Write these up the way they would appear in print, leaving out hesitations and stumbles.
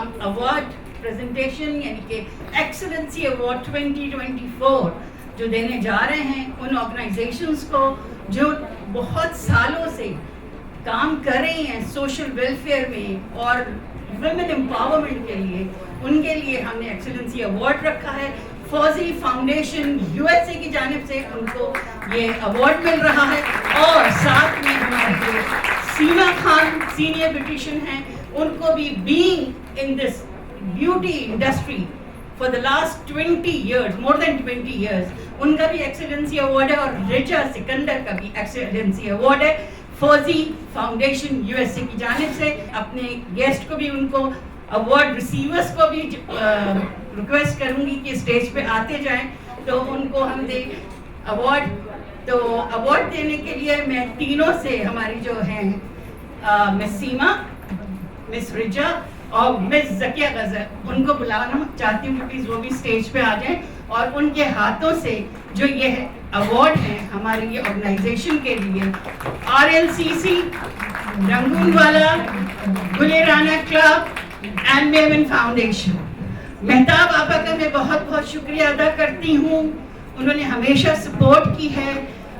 हम award presentation यानी कि एक्सीलेंसी अवार्ड 2024 जो देने जा रहे हैं उन ऑर्गेनाइजेशंस को जो बहुत सालों से काम कर रही हैं सोशल वेलफेयर में और वुमेन एम्पावरमेंट के लिए, उनके लिए हमने एक्सीलेंसी अवार्ड रखा है। फौजी फाउंडेशन यूएसए की जानिब से उनको ये अवार्ड मिल रहा है और साथ में हमारे जो सीमा खान सीनियर ब्यूटिशियन हैं उनको भी being in this beauty industry for the last 20 years, more than 20 years, उनका भी एक्सीलेंसी अवार्ड है और रिचा सिकंदर का भी एक्सीलेंसी अवार्ड है फौजी फाउंडेशन यूएसए की जानिब से। अपने गेस्ट को भी, उनको अवार्ड रिसीवर्स को भी रिक्वेस्ट करूंगी कि स्टेज पे आते जाएं तो उनको हम दे अवार्ड। तो अवार्ड देने के लिए मैं तीनों से हमारी जो हैं मिस सीमा, मिस रिजा और मिस जकिया गजर, उनको बुलाना चाहती हूँ प्लीज वो भी स्टेज पे आ जाएं और उनके हाथों से जो ये अवार्ड है हमारी ये ऑर्गेनाइजेशन के लिए RLCC, Rangoonwala, Gulerana club and Mewan foundation, Mehtab Aapa का मैं बहुत बहुत शुक्रिया अदा करती हूँ। उन्होंने हमेशा सपोर्ट की है,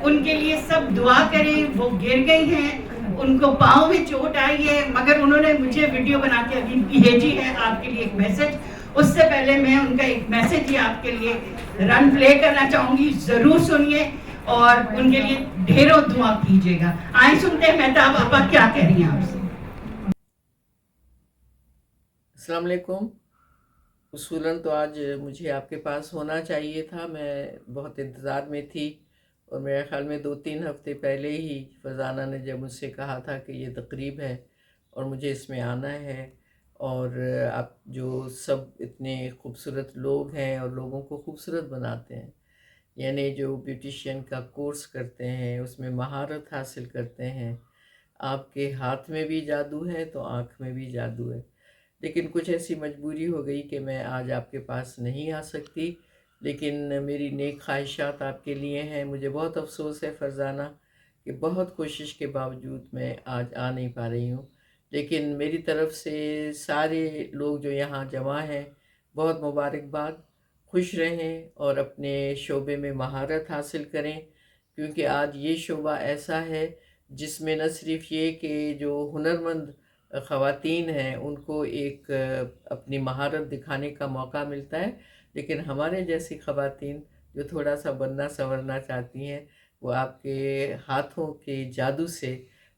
उनके लिए सब दुआ करें। वो गिर गई हैं, उनको पाँव में चोट आई है, मगर उन्होंने मुझे वीडियो बना के अभी भेजी है आपके लिए एक मैसेज। उससे पहले मैं उनका एक मैसेज ही आपके लिए रन प्ले करना चाहूँगी, ज़रूर सुनिए और उनके लिए ढेरों दुआ कीजिएगा। आए सुनते हैं मेहताब आपा क्या कह रही हैं आपसे। अस्सलाम वालेकुम। उसूलन तो आज मुझे आपके पास होना चाहिए था, मैं बहुत इंतज़ार में थी और मेरे ख़्याल में 2-3 हफ़्ते पहले ही फरजाना ने जब मुझसे कहा था कि ये तकरीब है और मुझे इसमें आना है और आप जो सब इतने खूबसूरत लोग हैं और लोगों को खूबसूरत बनाते हैं, यानी जो ब्यूटिशियन का कोर्स करते हैं उसमें महारत हासिल करते हैं, आपके हाथ में भी जादू है तो आँख में भी जादू है। लेकिन कुछ ऐसी मजबूरी हो गई कि मैं आज आपके पास नहीं आ सकती, लेकिन मेरी नेक ख्वाहिशात आपके लिए हैं। मुझे बहुत अफसोस है फरजाना कि बहुत कोशिश के बावजूद मैं आज आ नहीं पा रही हूँ, लेकिन मेरी तरफ़ से सारे लोग जो यहाँ जमा हैं बहुत मुबारकबाद। खुश रहें और अपने शोबे में महारत हासिल करें, क्योंकि आज ये शोबा ऐसा है जिसमें न सिर्फ़ ये कि जो हुनरमंद ख़वातीन हैं उनको एक अपनी महारत दिखाने का मौका मिलता है, लेकिन हमारे जैसी ख़वातीन जो थोड़ा सा बनना संवरना चाहती हैं वो आपके हाथों के जादू से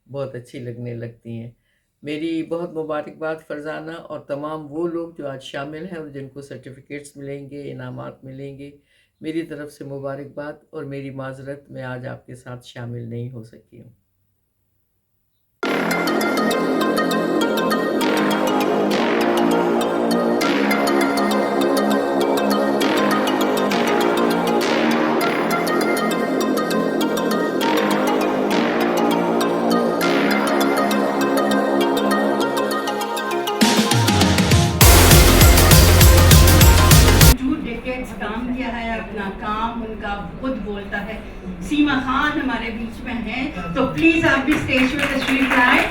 बहुत अच्छी लगने लगती हैं। मेरी बहुत मुबारकबाद फरजाना और तमाम वो लोग जो आज शामिल हैं और जिनको सर्टिफ़िकेट्स मिलेंगे, इनामात मिलेंगे, मेरी तरफ़ से मुबारकबाद और मेरी माज़रत, मैं आज आपके साथ शामिल नहीं हो सकी हूँ। काम किया है, अपना काम उनका खुद बोलता है। सीमा खान हमारे बीच में हैं, तो प्लीज आप भी स्टेज पे तशरीफ लाएं।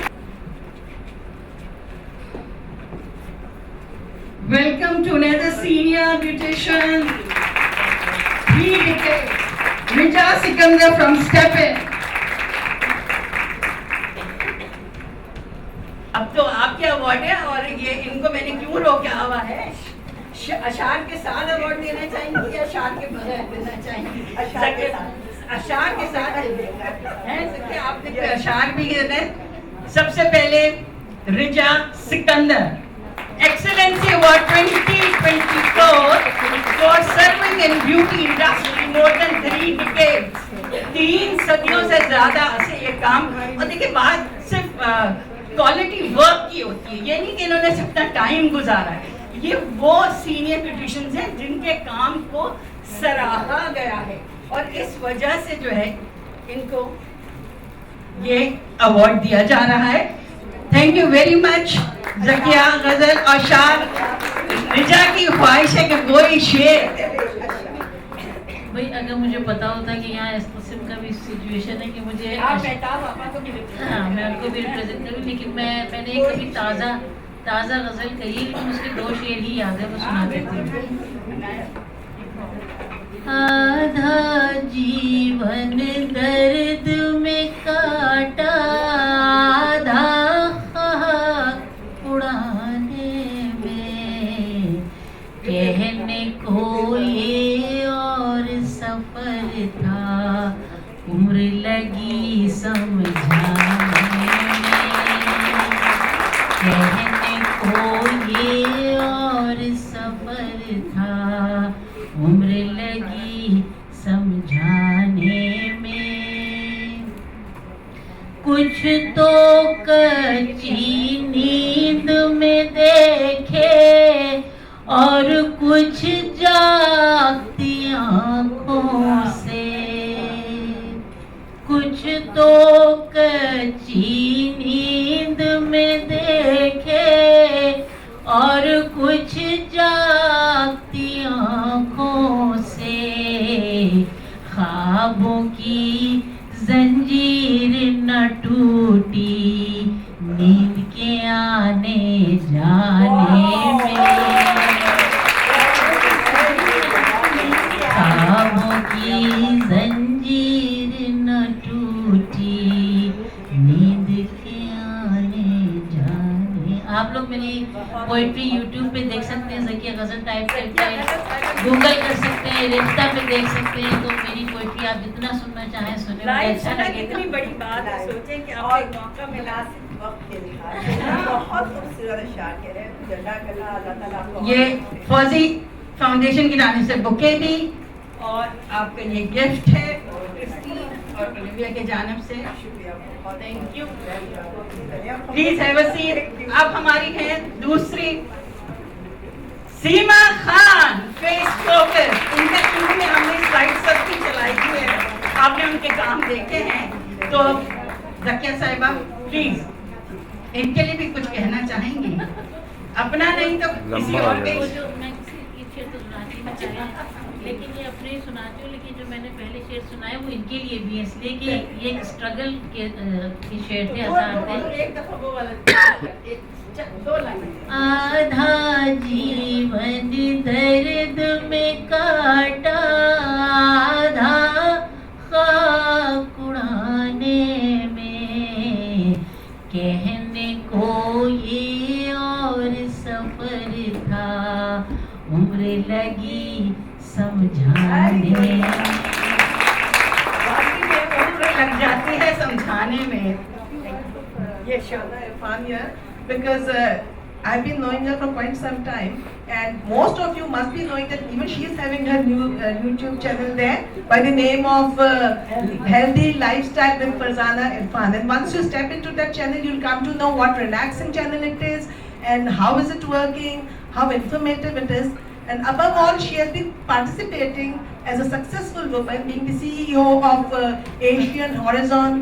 Welcome to another senior beautician, 3 decades, Richa Sikandar from Step In. अब तो आपके अवार्ड है और ये इनको मैंने क्यों रोका हुआ है, अशार के साथ अवार्ड देना चाहेंगे या अशार के बगैर देना चाहेंगे? अशार के साथ हैं, आपने अशार भी देना। सबसे पहले Riza Sikandar, excellency award 2024 for serving in beauty industry more than 3 decades, 3 सदियों से ज्यादा से ये काम। और देखिए बात सिर्फ क्वालिटी वर्क की होती है, ये नहीं कि इन्होंने अपना टाइम गुजारा है। ये वो सीनियर ब्यूटिशियंस हैं जिनके काम को सराहा गया है और इस वजह से जो है इनको ये अवार्ड दिया जा रहा है। Thank you very much Zakia Ghazal और शार। रिजा की ख्वाहिश है कि कोई शेर भाई, अगर मुझे पता होता कि यहाँ इस किस्म का भी सिचुएशन है कि मुझे आप मेहताब आपा को भी हाँ मैं उनको भी रिप्रेजेंट करूँ, लेकिन मैंने कभी ताज़ा गज़ल कही, लेकिन उसके 2 शेर ही याद है, वो सुना देती हूँ। आधा जीवन दर्द में काटा, आधा खाक उड़ाने में, कहने को ये और सफर था, उम्र लगी समझाने में, कहने को ये और सफर था, उम्र लगी समझाने में। कुछ तो कच्ची नींद में देखे और कुछ जागती आँखों से, कुछ तो कच्ची नींद में देखे और कुछ जागती आँखों से, ख्वाबों की जंजीर न टूटी नींद के आने जाने में, ख्वाबों की जंजीर न टूटी नींद के आने जाने। आप लोग मेरी पोइट्री यूट्यूब पे देख सकते हैं, ज़किया गज़ल टाइप करके गूगल कर सकते हैं, रिश्ता पे देख सकते हैं। तो मेरी पोइट्री आप जितना सुनना चाहें सुने, मुझे अच्छा लगेगा। कितनी बड़ी बात है, सोचें कि आपको एक मौका मिला वक्त के लिहाज से। बहुत खूबसूरत अशार कह रहे हैं, जज़ाकल्लाह, अल्लाह ताला आपको। ये फौजी फाउंडेशन की जानिब से बुके भी और आपका ये गिफ्ट है क्रिस्टी और ओलिविया के जानिब से। Thank you. Please have a seat. अब हमारी है दूसरी सीमा खान, फेस फोकस। इनके शुरू में हमने स्लाइड सबकी चलाई हुई है, आपने उनके काम देखे हैं। तो ज़किया साहिबा प्लीज इनके लिए भी कुछ कहना चाहेंगी? अपना नहीं तो किसी और के। वो जो मैं किसी शेर तो सुनाती मैं चाहे, लेकिन ये अपने ही सुनाती हूँ, लेकिन जो मैंने पहले शेर सुनाए वो इनके लिए भी है, इसलिए कि ये एक स्ट्रगल के शेर थे, आसान थे। एक दफा वो वाला दो लाइन। आधा जीवन दर्द में काटा, आधा खाक उड़ाने में, कहने को ये और सफर था, उम्र लगी समझाने में। उम्र लग जाती है समझाने में। ये शानदार इरफान है, because I've been knowing her for quite some time, and most of you must be knowing that even she is having her new YouTube channel there by the name of Healthy Lifestyle with Farzana Irfan. And once you step into that channel, you'll come to know what relaxing channel it is and how is it working, how informative it is. And above all, she has been participating as a successful woman, being the CEO of Asian Horizon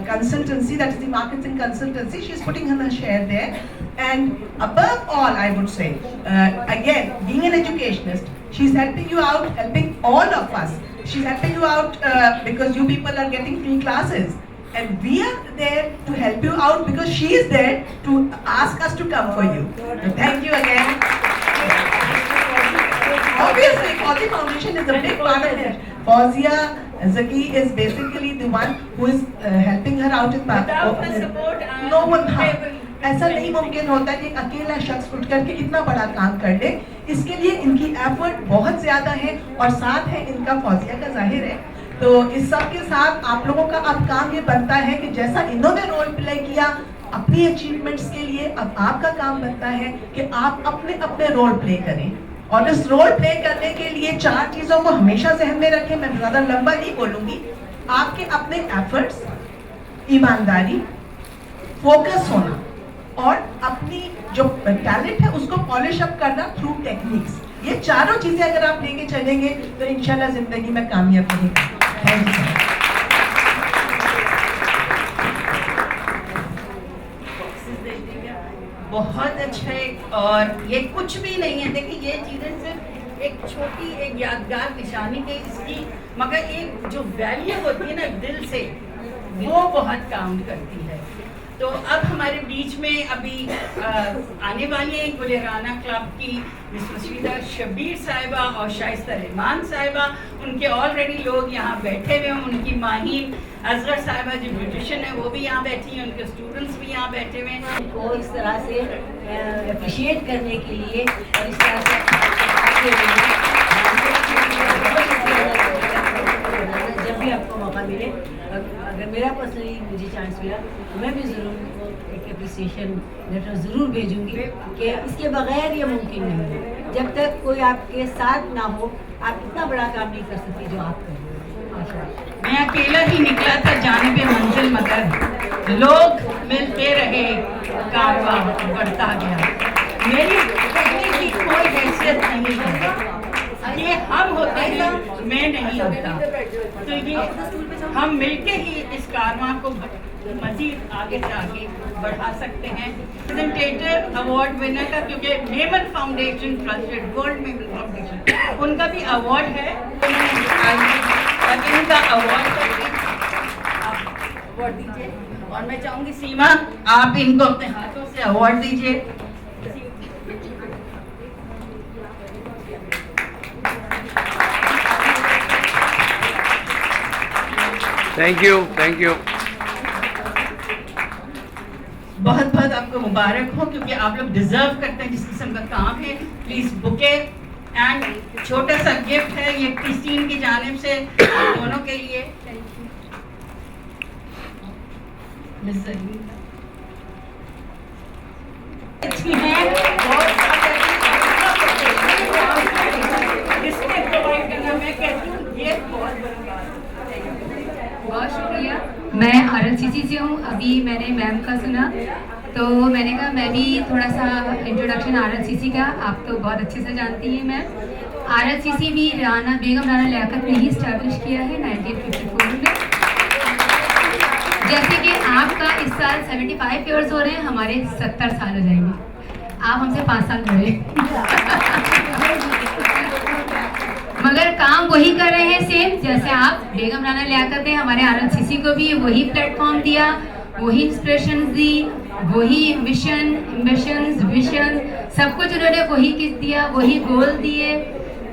Consultancy, that is the marketing consultancy. She is putting her share there. And above all, I would say, again, being an educationist, she's helping you out, helping all of us. She's helping you out because you people are getting free classes. And we are there to help you out because she is there to ask us to come for you. So thank you again. Obviously, Fauzi Foundation is a big part of it. Fauzia Zaki is basically the one who is helping her out in Pakistan. No one. ऐसा नहीं मुमकिन होता कि अकेला शख्स उठ करके इतना बड़ा काम कर ले। इसके लिए इनकी एफर्ट बहुत ज्यादा है और साथ है इनका फौजिया का जाहिर है। तो इस सब के साथ आप लोगों का अब काम ये बनता है कि जैसा इन्होंने रोल प्ले किया अपनी अचीवमेंट्स के लिए, अब आपका काम बनता है कि आप अपने अपने रोल प्ले करें। और इस रोल प्ले करने के लिए 4 चीजों को हमेशा ज़हन में रखें। मैं ज़्यादा लंबा नहीं बोलूंगी। आपके अपने एफर्ट्स, ईमानदारी, फोकस होना और अपनी जो टैलेंट है उसको पॉलिश अप करना थ्रू टेक्निक्स। ये चारों चीजें अगर आप लेके चलेंगे तो इंशाल्लाह जिंदगी में कामयाब रहेंगे। Thank you. बहुत अच्छा है और ये कुछ भी नहीं है। देखिए ये चीजें सिर्फ एक छोटी एक यादगार निशानी है इसकी, मगर एक जो वैल्यू होती है ना दिल से, वो बहुत काउंट करती है। तो अब हमारे बीच में अभी आने वाली हैं गुलिराना क्लब की मिस रशीदा शब्बीर साहिबा और शाइस्ता रहमान साहिबा। उनके ऑलरेडी लोग यहाँ बैठे हुए हैं। उनकी माहिन असगर साहिबा जो ब्यूटिशियन है वो भी यहाँ बैठी हैं, उनके स्टूडेंट्स भी यहाँ बैठे हुए हैं। को इस तरह से अप्रिशिएट करने के लिए और इस तरह से जब भी आपको मौका मिले, अगर मेरा पर्सनली मुझे चांस मिला तो मैं भी ज़रूर एक अप्रिसिएशन लेटर ज़रूर भेजूंगी कि इसके बगैर ये मुमकिन नहीं है। जब तक कोई आपके साथ ना हो आप इतना बड़ा काम नहीं कर सकती जो आप कर रहे हैं। माशाअल्लाह। मैं अकेला ही निकला था जाने पे मंजिल, मगर लोग मिलते रहे, कारवां बढ़ता गया। मेरी कहने की कोई हैसियत नहीं है, ये हम होते हैं, मैं नहीं होता। तो ये हम मिलके ही इस कारवां को मजीद आगे से आगे बढ़ा सकते हैं। प्रेजेंटेटर अवार्ड विनर का, क्योंकि Memon foundation trusted gold Memon foundation उनका भी अवार्ड है, इनका अवार्ड दीजिए। और मैं चाहूंगी सीमा आप इनको अपने हाथों से अवार्ड दीजिए। Thank you, thank you. बहुत बहुत आपको मुबारक हो, क्योंकि आप लोग डिजर्व करते हैं जिस किस्म का काम है। प्लीज बुके एंड छोटा सा गिफ्ट है ये क्रिस्टीन की जानिब से आप दोनों के लिए। बहुत शुक्रिया। मैं RLCC से हूँ। अभी मैंने मैम का सुना तो मैंने कहा मैं भी थोड़ा सा इंट्रोडक्शन RLCC का, आप तो बहुत अच्छे से जानती हैं मैम। RLCC भी बेगम राना लियाकत ने ही इस्टेब्लिश किया है 1954 में। जैसे कि आपका इस साल 75 ईयर्स हो रहे हैं, हमारे 70 साल हो जाएंगे। आप हमसे 5 साल बड़े मगर काम वही कर रहे हैं सेम जैसे आप। बेगम राना लियाकत ने हमारे RLCC को भी वही प्लेटफॉर्म दिया, वही इंस्पिरेशन दी, वही मिशन, एम्बिशंस, विजन सब कुछ उन्होंने वही किस दिया, वही गोल दिए।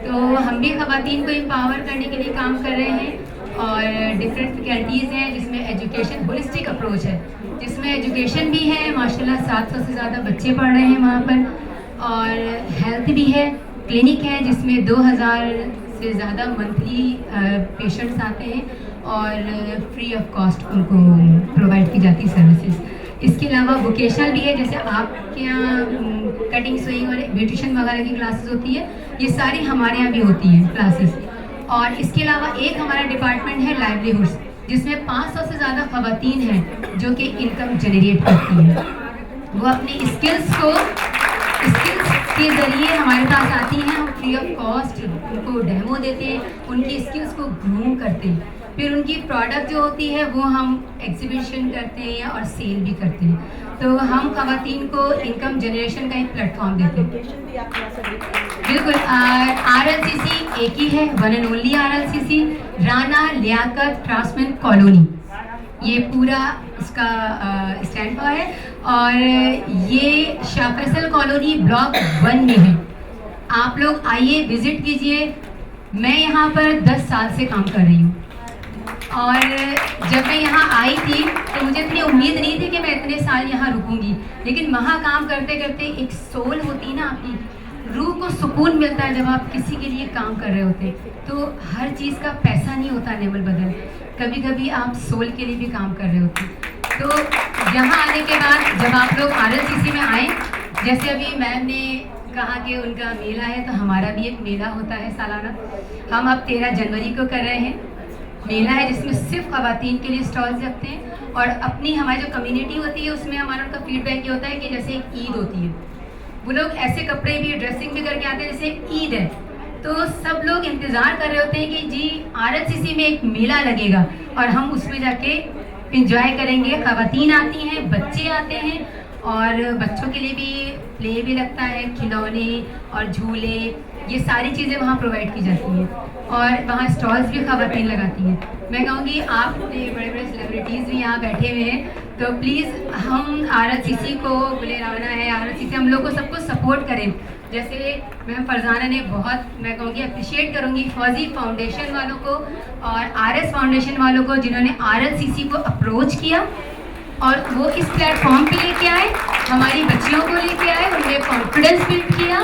तो हम भी ख़वातीन को एम्पावर करने के लिए काम कर रहे हैं और डिफरेंट फैकल्टीज़ हैं जिसमें एजुकेशन होलिस्टिक अप्रोच है, जिसमें एजुकेशन भी है। माशाल्लाह 700 से ज़्यादा बच्चे पढ़ रहे हैं वहाँ पर, और हेल्थ भी है, क्लिनिक है जिसमें 2000 से ज़्यादा मंथली पेशेंट्स आते हैं और फ्री ऑफ कॉस्ट उनको प्रोवाइड की जाती सर्विसेज। इसके अलावा वोकेशनल भी है, जैसे आपके यहाँ कटिंग स्विंग और ब्यूटिशियन वगैरह की क्लासेस होती है, ये सारी हमारे यहाँ भी होती हैं क्लासेस। और इसके अलावा एक हमारा डिपार्टमेंट है लाइवलीहुड्स, जिसमें 500 से ज़्यादा ख़वातीन हैं जो कि इनकम जनरेट करती हैं। वो अपनी स्किल्स के ज़रिए हमारे पास आती हैं, हम फ्री ऑफ कॉस्ट उनको डेमो देते हैं, उनकी स्किल्स को ग्रूम करते हैं, फिर उनकी प्रोडक्ट जो होती है वो हम एग्जीबिशन करते हैं और सेल भी करते हैं। तो हम ख़वातीन को इनकम जनरेशन का एक प्लेटफॉर्म देते हैं। बिल्कुल, RLCC एक ही है, one and only RLCC, Rana Liaquat craftsman colony, ये पूरा इसका स्टैंड पर है। और ये शाह फैसल कॉलोनी ब्लॉक 1 में है। आप लोग आइए, विजिट कीजिए। मैं यहाँ पर 10 साल से काम कर रही हूँ और जब मैं यहाँ आई थी तो मुझे इतनी उम्मीद नहीं थी कि मैं इतने साल यहाँ रुकूंगी, लेकिन वहाँ काम करते करते एक सोल होती ना, आपकी रूह को सुकून मिलता है जब आप किसी के लिए काम कर रहे होते। तो हर चीज़ का पैसा नहीं होता नेवल बदल, कभी कभी आप सोल के लिए भी काम कर रहे होते। तो यहाँ आने के बाद जब आप लोग RLCC में आए, जैसे अभी मैम ने कहा कि उनका मेला है, तो हमारा भी एक मेला होता है सालाना। हम अब 13 जनवरी को कर रहे हैं। मेला है जिसमें सिर्फ ख़वातीन के लिए स्टॉल्स रखते हैं और अपनी हमारी जो कम्युनिटी होती है उसमें हमारा उनका फीडबैक ये होता है कि जैसे एक ईद होती है, वो लोग ऐसे कपड़े भी ड्रेसिंग भी करके आते हैं जैसे ईद है। तो सब लोग इंतज़ार कर रहे होते हैं कि जी RLCC में एक मेला लगेगा और हम उसमें जाके इंजॉय करेंगे। ख़वातीन आती हैं, बच्चे आते हैं और बच्चों के लिए भी प्ले भी लगता है, खिलौने और झूले, ये सारी चीज़ें वहाँ प्रोवाइड की जाती हैं। और वहाँ स्टॉल्स भी खवातीन लगाती हैं। मैं कहूँगी आप बड़े बड़े सेलिब्रिटीज़ भी यहाँ बैठे हुए हैं, तो प्लीज़ हम RLCC को, गुलेराना है, RLCC, हम लोग को सबको सपोर्ट करें। जैसे मैम फरजाना ने बहुत, मैं कहूँगी अप्रिशिएट करूँगी फौजी फाउंडेशन वालों को और RS फाउंडेशन वालों को, जिन्होंने RLCC को अप्रोच किया और वो इस प्लेटफॉर्म पे लेके आए, हमारी बच्चियों को लेके आए, उन्हें कॉन्फिडेंस बिल्ड किया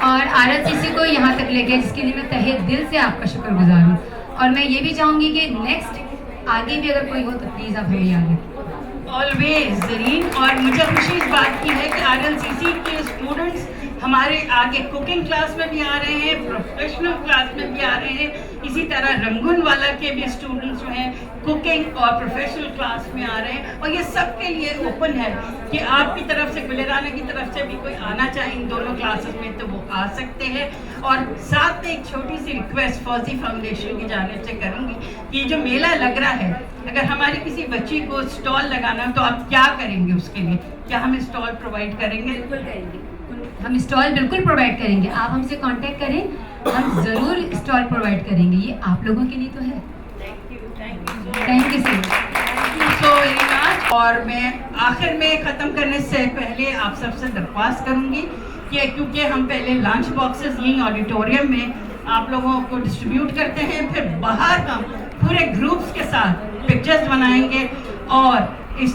और RLCC को यहाँ तक लेके आए, जिसके लिए मैं तहे दिल से आपका शुक्रगुजार हूँ। और मैं ये भी चाहूँगी कि नेक्स्ट आगे भी अगर कोई हो तो प्लीज़ आप हमें याद रखें। ऑलवेज जरीन। और मुझे खुशी इस बात की है कि RLCC के स्टूडेंट्स हमारे आगे कुकिंग क्लास में भी आ रहे हैं, प्रोफेशनल क्लास में भी आ रहे हैं। इसी तरह रंगून वाला के भी स्टूडेंट्स जो हैं कुकिंग और प्रोफेशनल क्लास में आ रहे हैं। और ये सबके लिए ओपन है कि आपकी तरफ से, गुलेराना की तरफ से भी कोई आना चाहे इन दोनों क्लासेस में तो वो आ सकते हैं। और साथ में एक छोटी सी रिक्वेस्ट फौजी फाउंडेशन की जानिब से करूँगी कि जो मेला लग रहा है, अगर हमारी किसी बच्ची को स्टॉल लगाना तो आप क्या करेंगे उसके लिए? क्या हम स्टॉल प्रोवाइड करेंगे? बिल्कुल करेंगे, हम स्टॉल बिल्कुल प्रोवाइड करेंगे। आप हमसे कांटेक्ट करें, हम ज़रूर स्टॉल प्रोवाइड करेंगे। ये आप लोगों के लिए तो है। Thank you so very much. और मैं आखिर में ख़त्म करने से पहले आप सबसे दरख्वास्त करूँगी कि क्योंकि हम पहले लंच बॉक्सेस यहीं ऑडिटोरियम में आप लोगों को डिस्ट्रीब्यूट करते हैं, फिर बाहर हम पूरे ग्रुप्स के साथ पिक्चर्स बनाएंगे और इस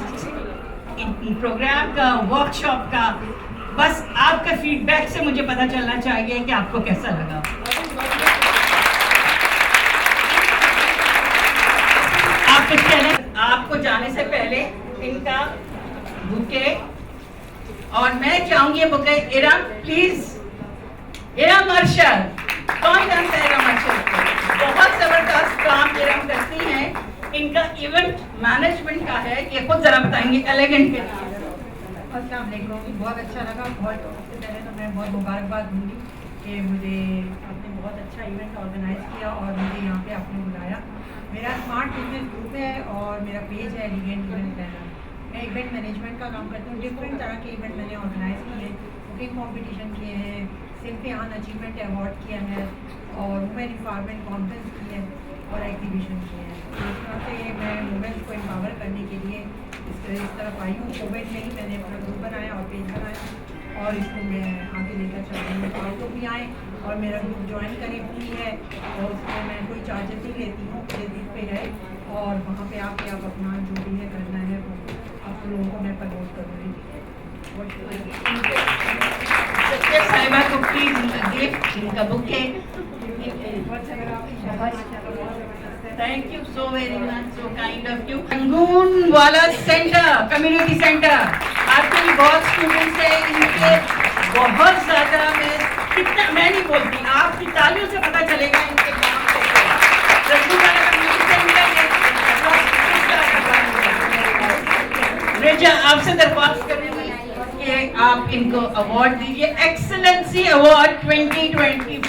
प्रोग्राम का, वर्कशॉप का, बस आपका फीडबैक से मुझे पता चलना चाहिए कि आपको कैसा लगा। आप कुछ कहना? आपको जाने से पहले इनका बुके, और मैं चाहूंगी ये बुके इरम, प्लीज इरम अर्शद, कौन जानता है इरम अर्शद को? बहुत जबरदस्त काम इरम करती हैं। इनका इवेंट मैनेजमेंट का है, ये खुद जरा बताएंगे एलिगेंट के नाम। अस्सलाम वालेकुम, बहुत अच्छा लगा। बहुत सबसे पहले तो मैं बहुत मुबारकबाद दूंगी कि मुझे आपने बहुत अच्छा इवेंट ऑर्गेनाइज किया और मुझे यहाँ पे आपने बुलाया। मेरा स्मार्ट बिजनेस ग्रुप है और मेरा पेज है एलिगेंट इवेंट प्लानर। मैं इवेंट मैनेजमेंट का काम करती हूँ। डिफरेंट तरह के इवेंट मैंने ऑर्गेनाइज किए हैं, कुकिंग कॉम्पिटिशन किए हैं, सिम्फियान अचीवमेंट अवार्ड किया है और वुमेन एम्पावरमेंट कॉन्फ्रेंस की है और एग्जीबिशन किए हैं। तो इस तरह से मैं वुमेन्स को एम्पावर करने के लिए इस तरफ आई हूँ। कोविड में ही मैंने अपना ग्रुप बनाया और पेज बनाया और इसको मैं आगे लेकर चल रही हूँ। आप लोग भी आएँ और मेरा ग्रुप ज्वाइन करें, फ्री है और उसमें मैं कोई चार्जेस नहीं लेती हूँ, क्रेडिट पे है और वहाँ पे आके आप अपना जो भी है करना है वो आप लोगों को मैं प्रमोट करूँगी। साहिबा को प्लीज गिफ्ट इनका bouquet. Thank you so very much, so kind of you. Rangoon वाला सेंटर, कम्युनिटी सेंटर, आपके भी बहुत स्टूडेंट्स हैं, इनके बहुत ज़्यादा, मैं कितना मैं नहीं बोलती, आपकी तालियों से पता चलेगा इनके काम कैसे। रंगून वाला कम्युनिटी सेंटर रेजा, आपसे दरख्वास्त करेंगे कि आप इनको अवार्ड दीजिए, एक्सीलेंसी अवार्ड 2024।